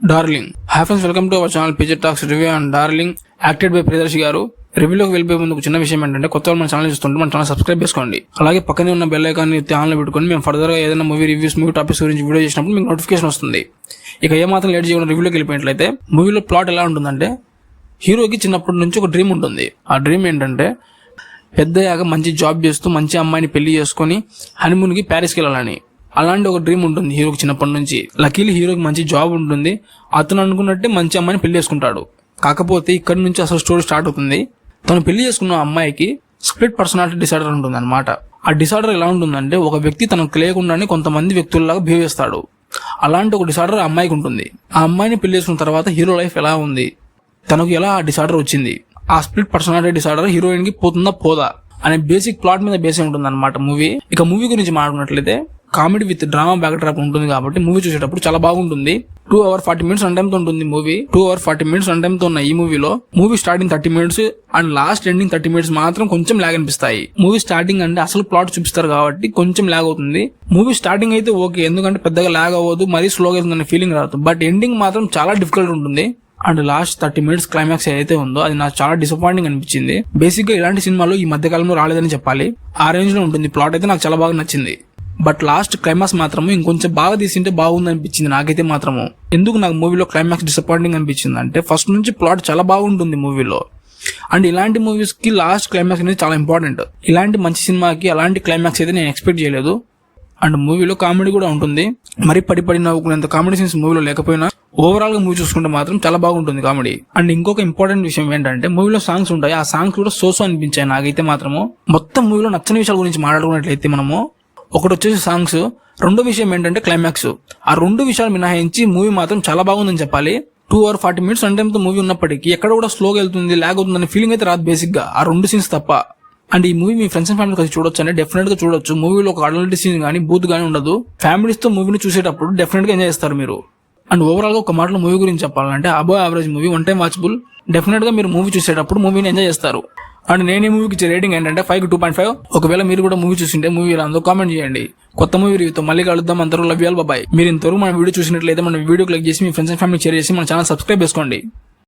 Darling. Hi friends, welcome to our channel picture talks review and darling, acted by Priyadarshi గారు. రివ్యూలోకి వెళ్ళిపోయే ముందు చిన్న విషయం ఏంటంటే, కొత్త వాళ్ళు మన ఛానల్ చూస్తుంటే మన ఛానల్ సబ్స్క్రైబ్ చేసుకోండి. అలాగే పక్కనే ఉన్న బెల్ ఐకాన్ ని ఆన్ లో పెట్టుకొని మేము ఫర్దర్ గా ఏదైనా మూవీ రివ్యూస్, మూవీ టాపిక్స్ గురించి వీడియో చేసినప్పుడు మీకు నోటిఫికేషన్ వస్తుంది. ఇక ఏమాత్రం లేట్ చేయకుండా రివ్యూలోకి వెళ్ళిపోయినట్లయితే, మూవీలో ప్లాట్ ఎలా ఉంటుందంటే, హీరోకి చిన్నప్పటి నుంచి ఒక డ్రీమ్ ఉంటుంది. ఆ డ్రీమ్ ఏంటంటే, పెద్దయ్యాక మంచి జాబ్ చేస్తూ మంచి అమ్మాయిని పెళ్లి చేసుకుని హనీమూన్ కి ప్యారిస్కి వెళ్ళాలని. అలాంటి ఒక డ్రీమ్ ఉంటుంది హీరోకి చిన్నప్పటి నుంచి. లక్కీలీ హీరోకి మంచి జాబ్ ఉంటుంది. అతను అనుకున్నట్టే మంచి అమ్మాయిని పెళ్లి చేసుకుంటాడు. కాకపోతే ఇక్కడ నుంచి అసలు స్టోరీ స్టార్ట్ అవుతుంది. తను పెళ్లి చేసుకున్న అమ్మాయికి స్ప్లిట్ పర్సనాలిటీ డిసార్డర్ ఉంటుంది అనమాట. ఆ డిసార్డర్ ఎలా ఉంటుందంటే, ఒక వ్యక్తి తనకు తెలియకుండానే కొంతమంది వ్యక్తుల్లాగా బిహేవ్ చేస్తాడు. అలాంటి ఒక డిసార్డర్ ఆ అమ్మాయికి ఉంటుంది. ఆ అమ్మాయిని పెళ్లి చేసుకున్న తర్వాత హీరో లైఫ్ ఎలా ఉంది, తనకు ఎలా ఆ డిసార్డర్ వచ్చింది, ఆ స్ప్లిట్ పర్సనాలిటీ డిసార్డర్ హీరోయిన్ కి పోతుందా పోదా అనే బేసిక్ ప్లాట్ మీద బేస్ ఉంటుంది అనమాట మూవీ. ఇక మూవీ గురించి మాట్లాడినట్లయితే, comedy with drama backdrop ఉంటుంది కాబట్టి మూవీ చూసేటప్పుడు చాలా బాగుంటుంది. 2 hours 40 minutes రన్ టైమ్ తో ఉంటుంది movie. 2 hours 40 minutes run time తో ఉన్న ఈ మూవీలో movie starting 30 minutes and last ending 30 minutes మాత్రం కొంచెం లాగ్ అనిపిస్తాయి. మూవీ స్టార్టింగ్ అంటే అసలు ప్లాట్ చూపిస్తారు కాబట్టి కొంచెం లాగ్ అవుతుంది. మూవీ స్టార్టింగ్ అయితే ఓకే, ఎందుకంటే పెద్దగా లాగ్ అవ్వదు, మరీ స్లోగా అవుతుందనే ఫీలింగ్ రాదు. బట్ ఎండింగ్ మాత్రం చాలా డిఫికల్ట్ ఉంటుంది. అండ్ లాస్ట్ 30 minutes క్లైమాక్స్ ఏదైతే ఉందో అది నాకు చాలా డిసప్పాయింటింగ్ అనిపించింది. బేసిక్ గా ఇలాంటి సినిమాలు ఈ మధ్య కాలంలో రాలేదని చెప్పాలి. ఆ రేంజ్ లో ఉంటుంది. ప్లాట్ అయితే నాకు చాలా బాగా నచ్చింది. బట్ లాస్ట్ క్లైమాక్స్ మాత్రము ఇంకొంచెం బాగా తీసింటే బాగుంది అనిపించింది నాకైతే మాత్రము. ఎందుకు నాకు మూవీలో క్లైమాక్స్ డిసప్పాయింటింగ్ అనిపించింది అంటే, ఫస్ట్ నుంచి ప్లాట్ చాలా బాగుంటుంది మూవీలో. అండ్ ఇలాంటి మూవీస్ కి లాస్ట్ క్లైమాక్స్ అనేది చాలా ఇంపార్టెంట్. ఇలాంటి మంచి సినిమాకి అలాంటి క్లైమాక్స్ అయితే నేను ఎక్స్పెక్ట్ చేయలేదు. అండ్ మూవీలో కామెడీ కూడా ఉంటుంది. మరి పడి నవ్వుకునేంత కామెడీ సీన్స్ మూవీలో లేకపోయినా ఓవరాల్ గా మూవీ చూసుకుంటే మాత్రం చాలా బాగుంటుంది కామెడీ. అండ్ ఇంకొక ఇంపార్టెంట్ విషయం ఏంటంటే, మూవీలో సాంగ్స్ ఉంటాయి. ఆ సాంగ్స్ కూడా సో అనిపించాయి నాకైతే మాత్రము. మొత్తం మూవీలో నచ్చని విషయాల గురించి మాట్లాడుకున్నట్లయితే మనము, ఒకటి వచ్చేసి సాంగ్స్, రెండో విషయం ఏంటంటే క్లైమాక్స్. ఆ రెండు విషయాలు మినహాయించి మూవీ మాత్రం చాలా బాగుందని చెప్పాలి. 2 hours 40 minutes రన్ టైమ్ తో మూవీ ఉన్నప్పటికీ ఎక్కడ కూడా స్లోగా వెళ్తుంది, లాగ్ అవుతుంది అనే ఫీలింగ్ అయితే రాదు బేసిక్ గా, ఆ రెండు సీన్స్ తప్ప. అండ్ ఈ movie me friends and family కలిసి చూడొచ్చు అంటే డెఫినెట్ గా చూడొచ్చు. మూవీలో ఒక అడల్ట్ సీన్ గానీ బూత్ గానీ ఉండదు. ఫ్యామిలీస్ తో మూవీని చూసేటప్పుడు డెఫినెట్ గా ఎంజాయ్ చేస్తారు మీరు. అండ్ ఓవరాల్ గా ఒక మాటలో మూవీ గురించి చెప్పాలంటే, above average movie, one time watchable. Definite గా మీరు మూవీ చూసేటప్పుడు మూవీని ఎంజాయ్ చేస్తారు. అండ్ నేను ఈ మూవీకి ఇచ్చే రేటింగ్ ఏంటంటే 5 కి 2.5. ఒకవేళ మీరు కూడా మూవీ చూసింటే మూవీ రాందో కామెంట్ చేయండి. కొత్త మూవీ రివ్యూతో మళ్ళీ కలుద్దాం. అందరూ లవ్ యూ ఆల్, బాయ్. మీరు ఇంతవరకు మన వీడియో చూసినట్లయితే మన వీడియో క్లిక్ చేసి మీ ఫ్రెండ్స్ అండ్ ఫ్యామిలీ షేర్ చేసి మన ఛానల్ సబ్స్క్రైబ్ చేసుకోండి.